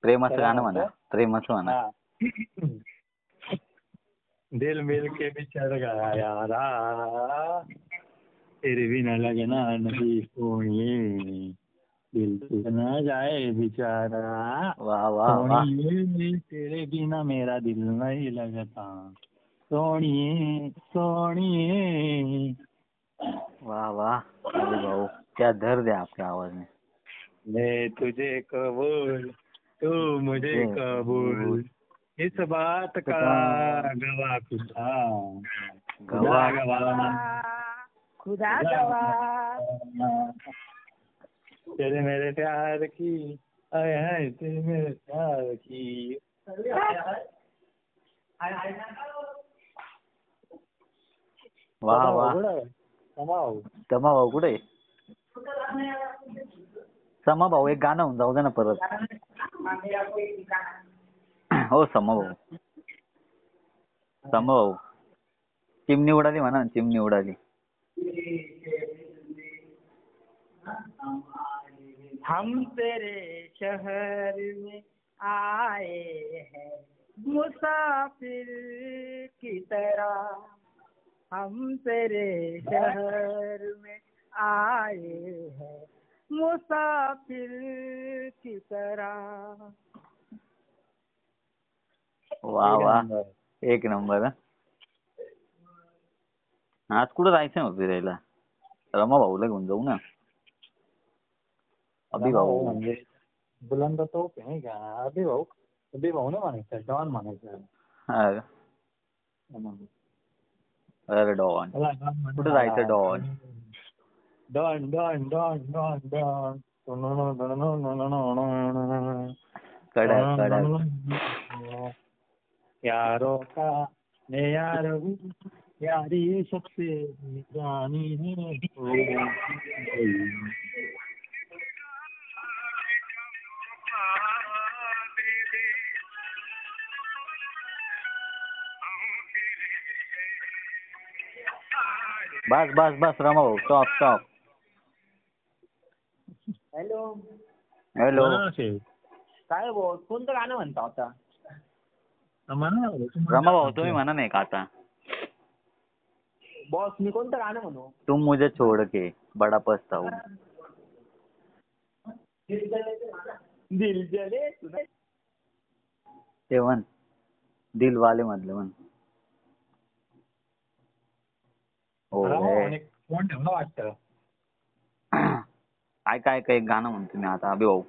प्रेमाचं गाणं म्हणा, प्रेमाचं म्हणा. हाँ दिल मिल के बिछड़ गया यारा तेरे बिना लगना नहीं सोनिए दिल टूट ना जाए बेचारा वाह वाह वाह सोनिए तेरे बिना मेरा दिल नहीं लगता सोनिए सोनिए. वाह वाह. अरे भाऊ क्या दर्द है आपके आवाज में. मैं तुझे कबूल तू मुझे कबूल इस बात का गवाह खुदा खुदा गवाह खुदा गवाह. तेरे मेरे प्यार की आय हाय तेरे मेरे प्यार की. वाह वाह. समा भाऊ कुठे आहे? समा भाऊ एक गाणं होऊन जाऊ दे ना परत. हो समा भाऊ. समा भाऊ चिमणी उडाली म्हणा ना, चिमणी उडाली. हम तेरे शहर में आए हैं मुसाफिर की तरह. हम तेरे शहर में आए हैं मुसाफिर की तरह. वा वा एक नंबर. आज कुठं जायचं मग फिरायला? रमा भाऊला घेऊन जाऊ ना. अभि भाऊ म्हणजे बुलंद तोप आहे का? अभि भाऊ नाही म्हणायचं, डॉन म्हणायचं. अरे डॉन कुठं जायचं? Don Don Don Don Don Don कडक कडक. यारो का मैं यार हूँ यारी सबसे जानी है. बस बस बस रमा भाऊ स्टॉप स्टॉप. Hello hello. काय भाऊ कोणतं गाणं म्हणता आता? रमा भाऊ तुम्ही म्हणा नाही का आता? बॉस मी कोणतं गाणं म्हणू? तुम मुझे छोड़ के बडा पछताऊ. दिल जले ते म्हण दिल वाले मधलं म्हण. हो फोन ठेवला वाटतं. काय काय काय गाणं म्हणतो मी आता अभि भाऊ.